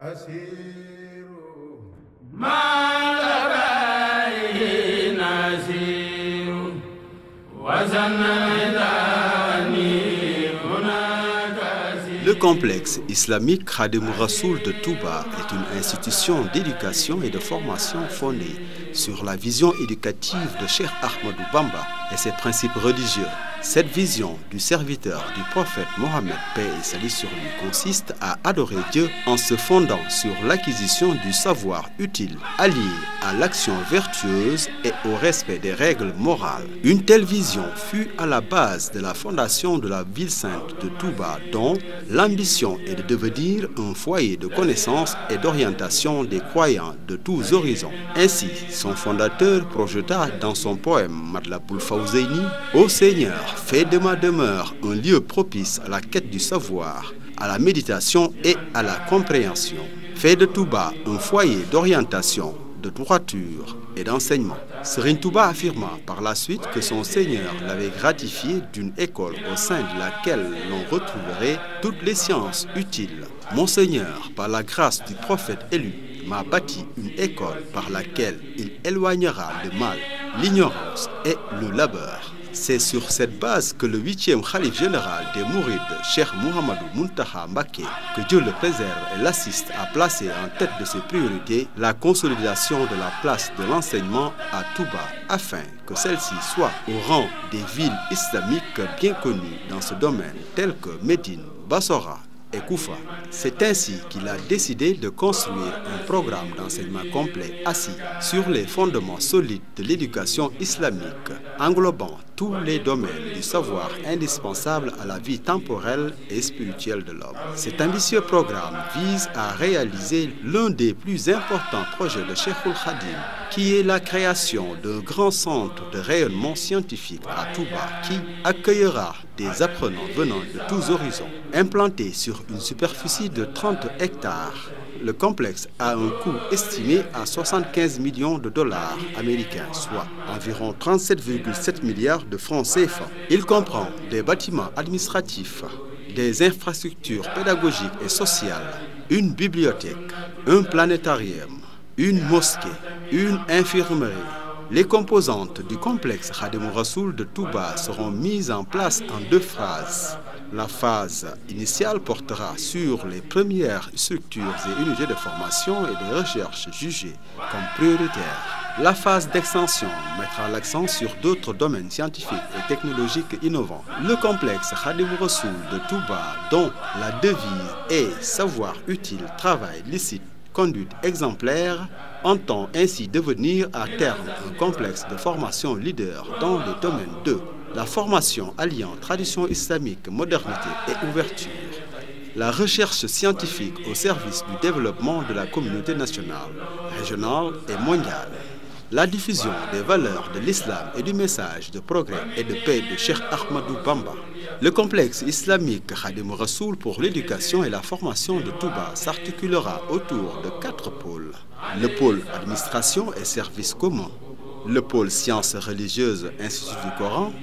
Le complexe islamique Khadimou Rassoul de Touba est une institution d'éducation et de formation fondée sur la vision éducative de Cheikh Ahmadou Bamba et ses principes religieux. Cette vision du serviteur du prophète Mohammed, paix et salut sur lui, consiste à adorer Dieu en se fondant sur l'acquisition du savoir utile, allié à l'action vertueuse et au respect des règles morales. Une telle vision fut à la base de la fondation de la ville sainte de Touba, dont l'ambition est de devenir un foyer de connaissance et d'orientation des croyants de tous horizons. Ainsi, son fondateur projeta dans son poème Matlaboul Fawzeyni: Ô Seigneur, fais de ma demeure un lieu propice à la quête du savoir, à la méditation et à la compréhension. Fais de Touba un foyer d'orientation, de droiture et d'enseignement. Serigne Touba affirma par la suite que son Seigneur l'avait gratifié d'une école au sein de laquelle l'on retrouverait toutes les sciences utiles. Mon Seigneur, par la grâce du prophète élu, m'a bâti une école par laquelle il éloignera le mal, l'ignorance et le labeur. C'est sur cette base que le 8e Khalif général des Mourides, Cheikh Mouhamadou Mountakha Mbacké, que Dieu le préserve et l'assiste, a placé en tête de ses priorités la consolidation de la place de l'enseignement à Touba, afin que celle-ci soit au rang des villes islamiques bien connues dans ce domaine, telles que Médine, Bassora et Koufa. C'est ainsi qu'il a décidé de construire un programme d'enseignement complet assis sur les fondements solides de l'éducation islamique, englobant tous les domaines du savoir indispensables à la vie temporelle et spirituelle de l'homme. Cet ambitieux programme vise à réaliser l'un des plus importants projets de Cheikhoul Khadim, qui est la création d'un grand centre de rayonnement scientifique à Touba qui accueillera des apprenants venant de tous horizons. Implanté sur une superficie de 30 hectares, le complexe a un coût estimé à 75 millions de dollars américains, soit environ 37,7 milliards de francs CFA. Il comprend des bâtiments administratifs, des infrastructures pédagogiques et sociales, une bibliothèque, un planétarium, une mosquée, une infirmerie. Les composantes du complexe Khadimou Rassoul de Touba seront mises en place en deux phases. La phase initiale portera sur les premières structures et unités de formation et de recherche jugées comme prioritaires. La phase d'extension mettra l'accent sur d'autres domaines scientifiques et technologiques innovants. Le complexe Khadimou Rassoul de Touba, dont la devise est savoir utile, travail licite, conduite exemplaire, entend ainsi devenir à terme un complexe de formation leader dans les domaines de la formation alliant tradition islamique, modernité et ouverture, la recherche scientifique au service du développement de la communauté nationale, régionale et mondiale, la diffusion des valeurs de l'islam et du message de progrès et de paix de Cheikh Ahmadou Bamba. Le complexe islamique Khadimou Rassoul pour l'éducation et la formation de Touba s'articulera autour de 4 pôles. Le pôle administration et services communs, le pôle sciences religieuses, Institut du Coran,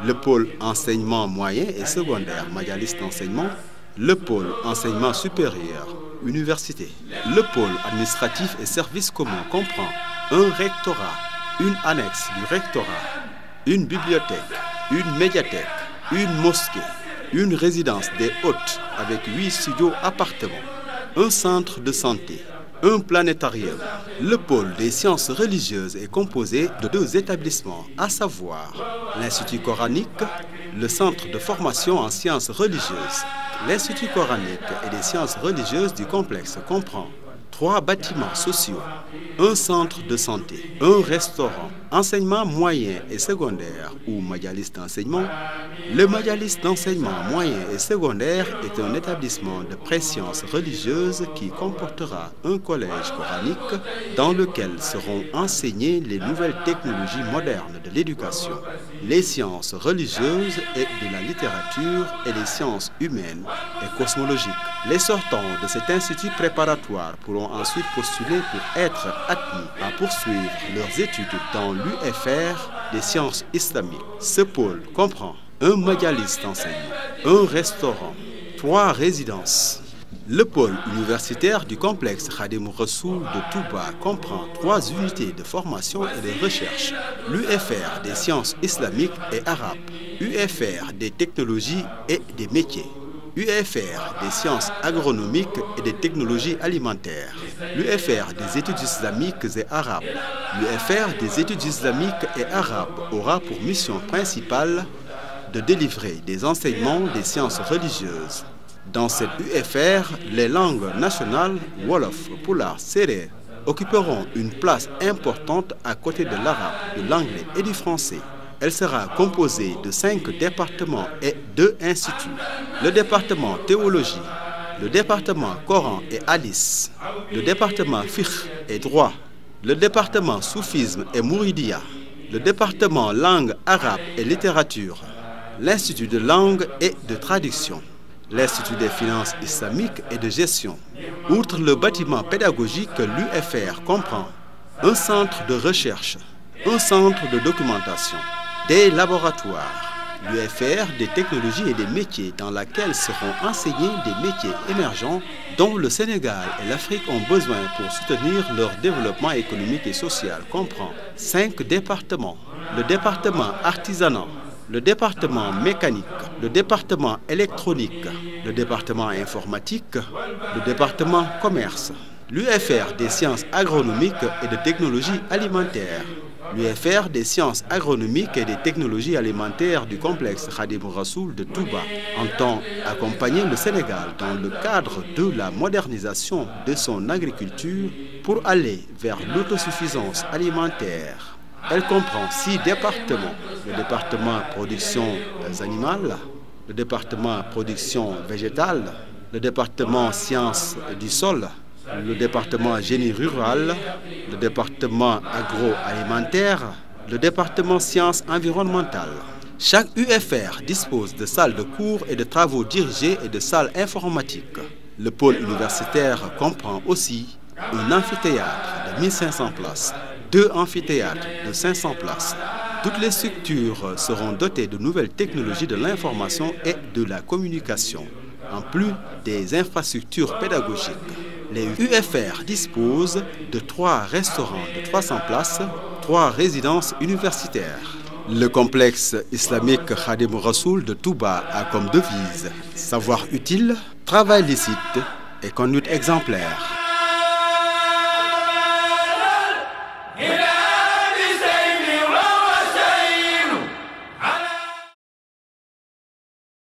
le pôle enseignement moyen et secondaire, Majalis d'enseignement, le pôle enseignement supérieur, université. Le pôle administratif et services communs comprend un rectorat, une annexe du rectorat, une bibliothèque, une médiathèque, une mosquée, une résidence des hôtes avec 8 studios appartements, un centre de santé, un planétarium. Le pôle des sciences religieuses est composé de 2 établissements, à savoir l'Institut coranique, le centre de formation en sciences religieuses. L'Institut coranique et des sciences religieuses du complexe comprend 3 bâtiments sociaux, un centre de santé, un restaurant, enseignement moyen et secondaire ou majalis d'enseignement. Le majalis d'enseignement moyen et secondaire est un établissement de préscience religieuse qui comportera un collège coranique dans lequel seront enseignées les nouvelles technologies modernes de l'éducation, les sciences religieuses et de la littérature et les sciences humaines et cosmologiques. Les sortants de cet institut préparatoire pourront ensuite postuler pour être admis à poursuivre leurs études dans l'UFR des sciences islamiques. Ce pôle comprend un majalis d'enseignement, un restaurant, 3 résidences, Le pôle universitaire du complexe Khadim Rassoul de Touba comprend 3 unités de formation et de recherche. L'UFR des sciences islamiques et arabes, UFR des technologies et des métiers, UFR des sciences agronomiques et des technologies alimentaires, l'UFR des études islamiques et arabes. L'UFR des études islamiques et arabes aura pour mission principale de délivrer des enseignements des sciences religieuses. Dans cette UFR, les langues nationales, Wolof, Pulaar, Serer, occuperont une place importante à côté de l'arabe, de l'anglais et du français. Elle sera composée de 5 départements et 2 instituts. Le département théologie, le département Coran et Hadith, le département Fiqh et droit, le département soufisme et Mouridia, le département langue arabe et littérature, l'Institut de langue et de traduction, l'Institut des finances islamiques et de gestion. Outre le bâtiment pédagogique, l'UFR comprend un centre de recherche, un centre de documentation, des laboratoires, l'UFR des technologies et des métiers dans laquelle seront enseignés des métiers émergents dont le Sénégal et l'Afrique ont besoin pour soutenir leur développement économique et social comprend 5 départements, le département artisanat, le département mécanique, le département électronique, le département informatique, le département commerce, l'UFR des sciences agronomiques et de technologies alimentaires, l'UFR des sciences agronomiques et des technologies alimentaires du complexe Khadim Rassoul de Touba entend accompagner le Sénégal dans le cadre de la modernisation de son agriculture pour aller vers l'autosuffisance alimentaire. Elle comprend 6 départements, le département production animale, le département production végétale, le département sciences du sol, le département génie rural, le département agroalimentaire, le département sciences environnementales. Chaque UFR dispose de salles de cours et de travaux dirigés et de salles informatiques. Le pôle universitaire comprend aussi un amphithéâtre de 1500 places, 2 amphithéâtres de 500 places. Toutes les structures seront dotées de nouvelles technologies de l'information et de la communication, en plus des infrastructures pédagogiques. Les UFR disposent de 3 restaurants de 300 places, 3 résidences universitaires. Le complexe islamique Khadim Rassoul de Touba a comme devise savoir utile, travail licite et conduite exemplaire.